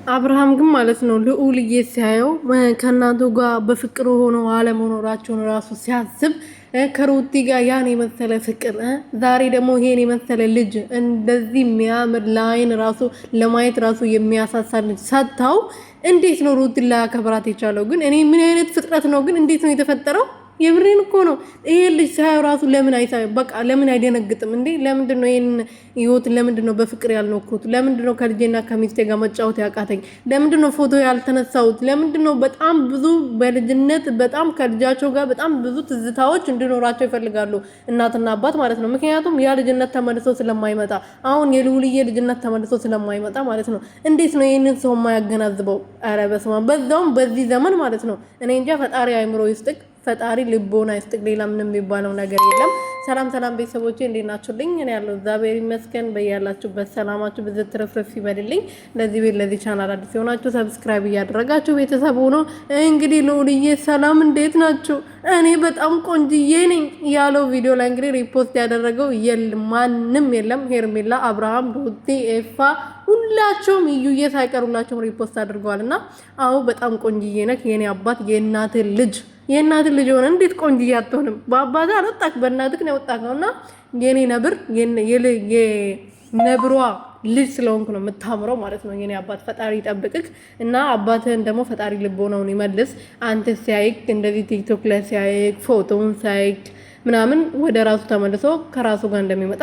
አብርሃም ግን ማለት ነው ልዑልዬ ሲያየው ከእናቱ ጋር በፍቅር ሆኖ አለመኖራቸውን ራሱ ሲያስብ ከሩቲ ጋር ያን የመሰለ ፍቅር ዛሬ ደግሞ ይሄን የመሰለ ልጅ እንደዚህ የሚያምር ለአይን ራሱ ለማየት ራሱ የሚያሳሳ ልጅ ሰጥታው እንዴት ነው ሩቲ ላይ አከብራት የቻለው? ግን እኔ ምን አይነት ፍጥረት ነው ግን እንዴት ነው የተፈጠረው? የብሬን እኮ ነው ይሄ ልጅ ሳይው ራሱ ለምን በቃ ለምን አይደነግጥም እንዴ? ለምንድን ነው ይሄን ህይወት ለምንድን ነው በፍቅር ያልኖርኩት? ለምንድን ነው ከልጄና ከሚስቴ ጋር መጫወት ያቃተኝ? ለምንድን ነው ፎቶ ያልተነሳሁት? ለምንድን ነው በጣም ብዙ በልጅነት በጣም ከልጃቸው ጋር በጣም ብዙ ትዝታዎች እንዲኖራቸው ይፈልጋሉ እናትና አባት ማለት ነው። ምክንያቱም ያ ልጅነት ተመልሶ ስለማይመጣ አሁን የልዑልዬ ልጅነት ተመልሶ ስለማይመጣ ማለት ነው። እንዴት ነው ይሄንን ሰው የማያገናዝበው? ኧረ በስመ አብ! በዛውም በዚህ ዘመን ማለት ነው። እኔ እንጃ ፈጣሪ አይምሮ ይስጥቅ። ፈጣሪ ልቦና ይስጥቅ። ሌላ ምንም የሚባለው ነገር የለም። ሰላም ሰላም ቤተሰቦቼ እንዴት ናችሁልኝ? እኔ ያለው እግዚአብሔር ይመስገን። በያላችሁበት ሰላማችሁ ብዙ ትርፍርፍ ይበልልኝ። ለዚህ ቤት ለዚህ ቻናል አዲስ የሆናችሁ ሰብስክራይብ እያደረጋችሁ ቤተሰብ ሆኖ እንግዲህ ልዑልዬ ሰላም እንዴት ናችሁ? እኔ በጣም ቆንጅዬ ነኝ ያለው ቪዲዮ ላይ እንግዲህ ሪፖስት ያደረገው ማንም የለም። ሄርሜላ፣ አብርሃም፣ ሩቲ፣ ኤፋ ሁላቸውም እዩዬ ሳይቀሩላቸውም ሪፖስት አድርገዋልና አዎ በጣም ቆንጅዬ ነክ የኔ አባት የእናትህ ልጅ ሆነ እንዴት ቆንጅዬ አትሆንም? በአባትህ አልወጣክ በእናትህ ነው የወጣከውና የኔ ነብር የነብሯ ልጅ ስለሆንኩ ነው የምታምረው ማለት ነው። የኔ አባት ፈጣሪ ይጠብቅክ እና አባትህን ደግሞ ፈጣሪ ልቦናውን ይመልስ። አንተ ሲያይክ እንደዚህ ቲክቶክ ላይ ሲያይክ ፎቶውን ሲያይክ ምናምን ወደ ራሱ ተመልሶ ከራሱ ጋር እንደሚመጣ